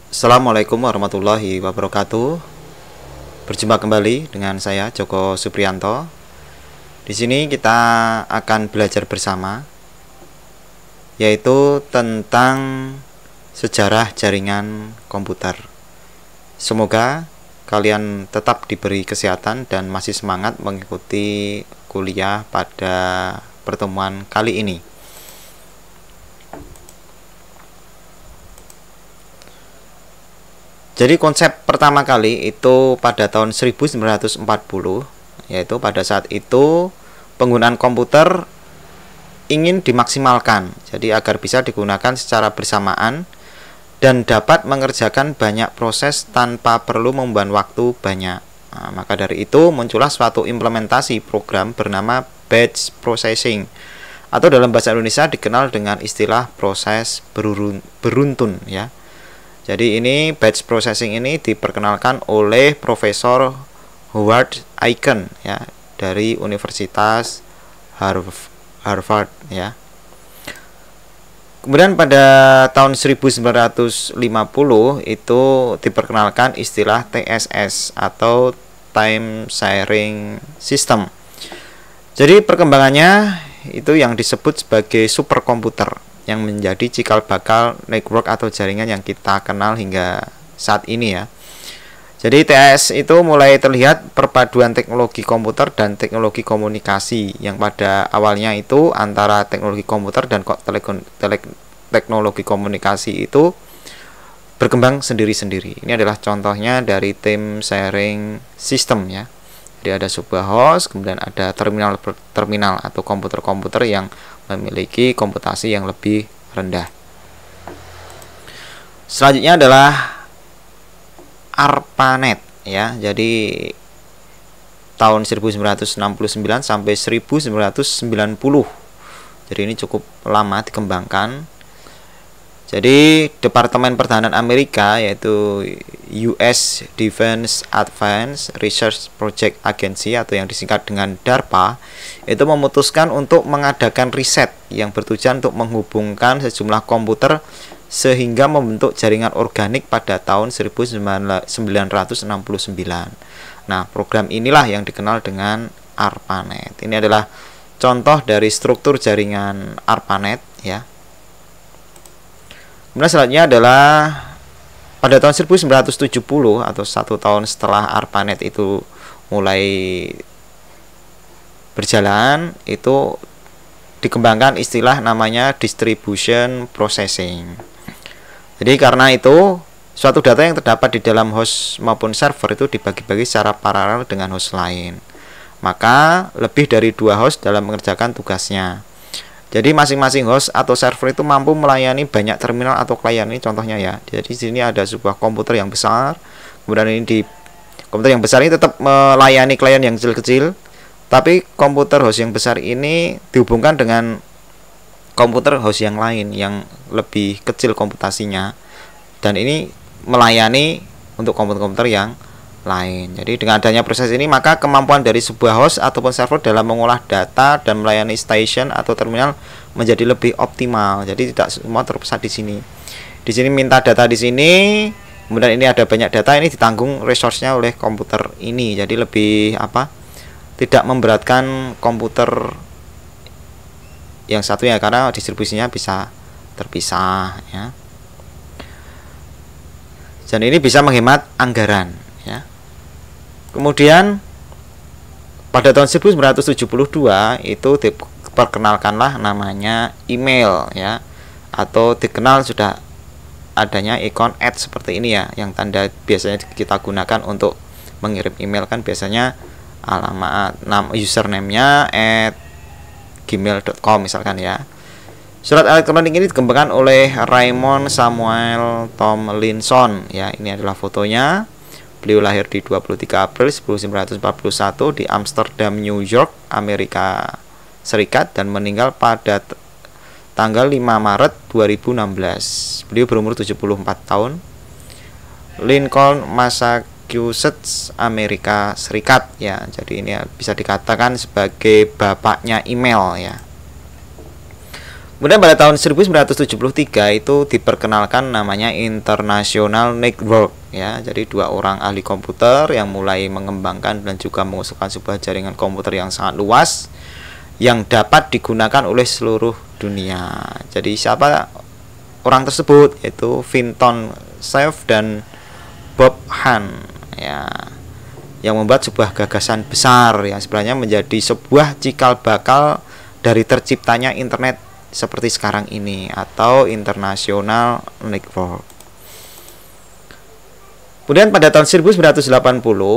Assalamualaikum warahmatullahi wabarakatuh. Berjumpa kembali dengan saya Joko Supriyanto. Di sini kita akan belajar bersama yaitu tentang sejarah jaringan komputer. Semoga kalian tetap diberi kesehatan dan masih semangat mengikuti kuliah pada pertemuan kali ini. Jadi konsep pertama kali itu pada tahun 1940, yaitu pada saat itu penggunaan komputer ingin dimaksimalkan, jadi agar bisa digunakan secara bersamaan dan dapat mengerjakan banyak proses tanpa perlu membuang waktu banyak. Nah, maka dari itu muncullah suatu implementasi program bernama batch processing, atau dalam bahasa Indonesia dikenal dengan istilah proses beruntun ya. Jadi ini batch processing ini diperkenalkan oleh Profesor Howard Aiken ya dari Universitas Harvard ya. Kemudian pada tahun 1950 itu diperkenalkan istilah TSS atau Time Sharing System. Jadi perkembangannya itu yang disebut sebagai superkomputer yang menjadi cikal bakal network atau jaringan yang kita kenal hingga saat ini ya. Jadi TS itu mulai terlihat perpaduan teknologi komputer dan teknologi komunikasi yang pada awalnya itu antara teknologi komputer dan teknologi komunikasi itu berkembang sendiri-sendiri. Ini adalah contohnya dari Time Sharing System ya. Jadi ada sebuah host, kemudian ada terminal atau komputer-komputer yang memiliki komputasi yang lebih rendah. Selanjutnya adalah ARPANET ya. Jadi tahun 1969 sampai 1990. Jadi ini cukup lama dikembangkan. Jadi Departemen Pertahanan Amerika yaitu US Defense Advanced Research Project Agency atau yang disingkat dengan DARPA itu memutuskan untuk mengadakan riset yang bertujuan untuk menghubungkan sejumlah komputer sehingga membentuk jaringan organik pada tahun 1969. Nah, program inilah yang dikenal dengan ARPANET. Ini adalah contoh dari struktur jaringan ARPANET ya. Kemudian selanjutnya adalah pada tahun 1970 atau 1 tahun setelah ARPANET itu mulai berjalan, itu dikembangkan istilah namanya distribution processing. Jadi karena itu suatu data yang terdapat di dalam host maupun server itu dibagi-bagi secara paralel dengan host lain. Maka lebih dari 2 host dalam mengerjakan tugasnya. Jadi masing-masing host atau server itu mampu melayani banyak terminal atau klien. Ini contohnya ya. Jadi di sini ada sebuah komputer yang besar. Kemudian ini di komputer yang besar ini tetap melayani klien yang kecil-kecil. Tapi komputer host yang besar ini dihubungkan dengan komputer host yang lain yang lebih kecil komputasinya. Dan ini melayani untuk komputer-komputer yang lain. Jadi dengan adanya proses ini maka kemampuan dari sebuah host ataupun server dalam mengolah data dan melayani station atau terminal menjadi lebih optimal. Jadi tidak semua terpusat di sini. Di sini minta data di sini, kemudian ini ada banyak data, ini ditanggung resource-nya oleh komputer ini. Jadi lebih tidak memberatkan komputer yang satu ya, karena distribusinya bisa terpisah ya. Dan ini bisa menghemat anggaran ya. Kemudian pada tahun 1972 itu diperkenalkanlah namanya email ya, atau dikenal sudah adanya ikon @ seperti ini ya, yang tanda biasanya kita gunakan untuk mengirim email kan biasanya alamat username-nya @gmail.com misalkan ya. Surat elektronik ini dikembangkan oleh Raymond Samuel Tomlinson ya. Ini adalah fotonya. Beliau lahir di 23 April 1941 di Amsterdam, New York, Amerika Serikat dan meninggal pada tanggal 5 Maret 2016. Beliau berumur 74 tahun. Lincoln, Massachusetts, Amerika Serikat ya. Jadi ini bisa dikatakan sebagai bapaknya email ya. Kemudian pada tahun 1973 itu diperkenalkan namanya International Network ya. Jadi dua orang ahli komputer yang mulai mengembangkan dan juga mengusulkan sebuah jaringan komputer yang sangat luas yang dapat digunakan oleh seluruh dunia. Jadi siapa orang tersebut? Yaitu Vinton Cerf dan Bob Hahn ya, yang membuat sebuah gagasan besar yang sebenarnya menjadi sebuah cikal bakal dari terciptanya internet seperti sekarang ini atau International Network. Kemudian pada tahun 1980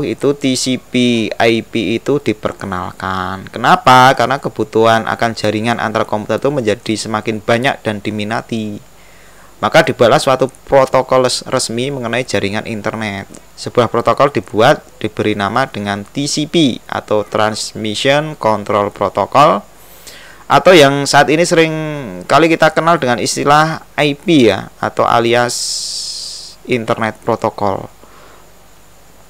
itu TCP/IP itu diperkenalkan. Kenapa? Karena kebutuhan akan jaringan antar komputer itu menjadi semakin banyak dan diminati. Maka dibuatlah suatu protokol resmi mengenai jaringan internet. Sebuah protokol dibuat diberi nama dengan TCP atau Transmission Control Protocol, atau yang saat ini sering kali kita kenal dengan istilah IP ya, atau alias Internet Protocol.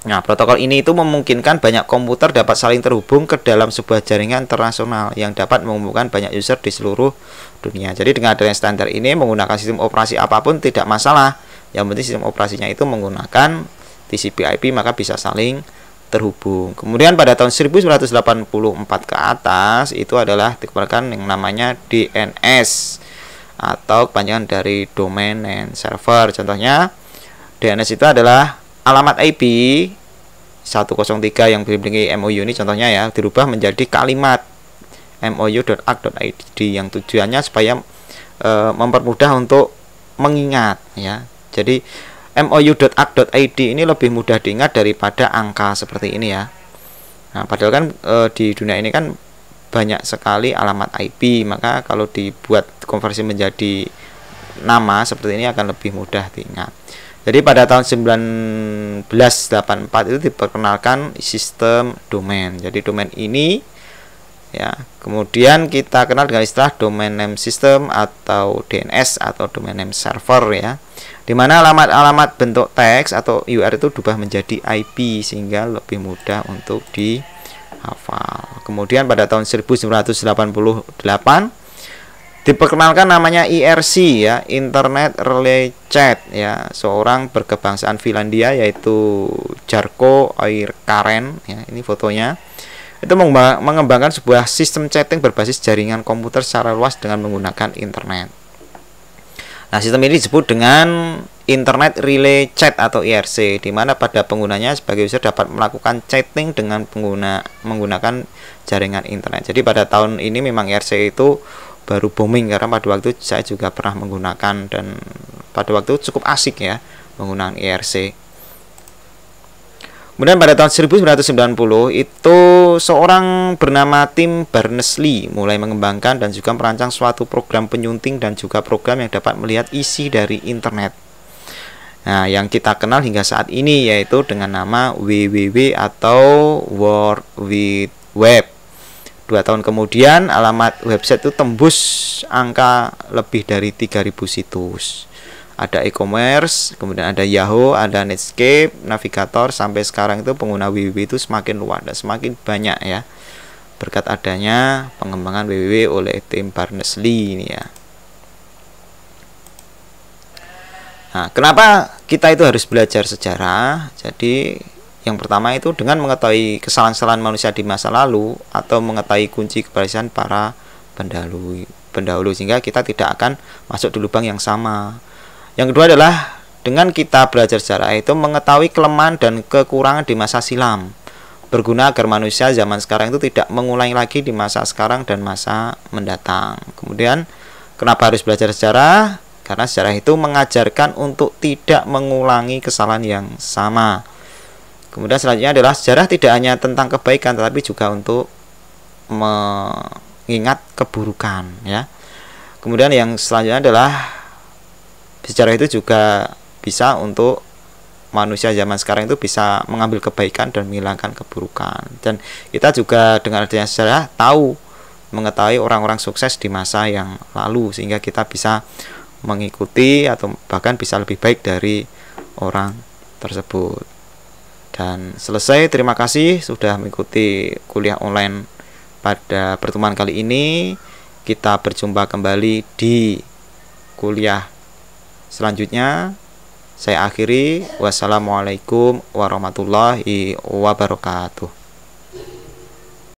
Nah, protokol ini itu memungkinkan banyak komputer dapat saling terhubung ke dalam sebuah jaringan internasional yang dapat mengumpulkan banyak user di seluruh dunia. Jadi dengan adanya standar ini, menggunakan sistem operasi apapun tidak masalah. Yang penting sistem operasinya itu menggunakan TCP/IP, maka bisa saling terhubung. Kemudian pada tahun 1984 ke atas itu adalah dikeluarkan yang namanya DNS atau kepanjangan dari Domain Name Server. Contohnya DNS itu adalah alamat IP 103 yang dimiliki MOU ini, contohnya ya, dirubah menjadi kalimat mou.arc.id yang tujuannya supaya mempermudah untuk mengingat ya. Jadi mou.arc.id ini lebih mudah diingat daripada angka seperti ini ya. Nah, padahal kan di dunia ini kan banyak sekali alamat IP, maka kalau dibuat konversi menjadi nama seperti ini akan lebih mudah diingat. Jadi pada tahun 1984 itu diperkenalkan sistem domain. Jadi domain ini ya, kemudian kita kenal dengan istilah Domain Name System atau DNS atau Domain Name Server ya, di mana alamat-alamat bentuk teks atau URL itu berubah menjadi IP sehingga lebih mudah untuk dihafal. Kemudian pada tahun 1988 diperkenalkan namanya IRC ya, Internet Relay Chat ya, seorang berkebangsaan Finlandia yaitu Jarkko Airkaren ya, ini fotonya. Itu mengembangkan sebuah sistem chatting berbasis jaringan komputer secara luas dengan menggunakan internet. Nah, sistem ini disebut dengan Internet Relay Chat atau IRC, di mana pada penggunanya sebagai user dapat melakukan chatting dengan menggunakan jaringan internet. Jadi pada tahun ini memang IRC itu baru booming, karena pada waktu saya juga pernah menggunakan dan pada waktu cukup asik ya menggunakan IRC. Kemudian pada tahun 1990 itu seorang bernama Tim Berners-Lee mulai mengembangkan dan juga merancang suatu program penyunting dan juga program yang dapat melihat isi dari internet. Nah, yang kita kenal hingga saat ini yaitu dengan nama WWW atau World Wide Web. 2 tahun kemudian alamat website itu tembus angka lebih dari 3.000 situs. Ada e-commerce, kemudian ada Yahoo, ada Netscape, Navigator. Sampai sekarang itu pengguna WWW itu semakin luas dan semakin banyak ya, berkat adanya pengembangan WWW oleh Tim Berners-Lee ini ya. Nah, kenapa kita itu harus belajar sejarah? Jadi yang pertama itu dengan mengetahui kesalahan-kesalahan manusia di masa lalu atau mengetahui kunci keberhasilan para pendahulu sehingga kita tidak akan masuk di lubang yang sama. Yang kedua adalah dengan kita belajar sejarah itu mengetahui kelemahan dan kekurangan di masa silam, berguna agar manusia zaman sekarang itu tidak mengulangi lagi di masa sekarang dan masa mendatang. Kemudian kenapa harus belajar sejarah? Karena sejarah itu mengajarkan untuk tidak mengulangi kesalahan yang sama. Kemudian selanjutnya adalah sejarah tidak hanya tentang kebaikan tetapi juga untuk mengingat keburukan ya. Kemudian yang selanjutnya adalah sejarah itu juga bisa untuk manusia zaman sekarang itu bisa mengambil kebaikan dan menghilangkan keburukan. Dan kita juga dengan adanya sejarah tahu mengetahui orang-orang sukses di masa yang lalu sehingga kita bisa mengikuti atau bahkan bisa lebih baik dari orang tersebut. Dan selesai, terima kasih sudah mengikuti kuliah online pada pertemuan kali ini. kita berjumpa kembali di kuliah selanjutnya. Saya akhiri. Wassalamualaikum warahmatullahi wabarakatuh.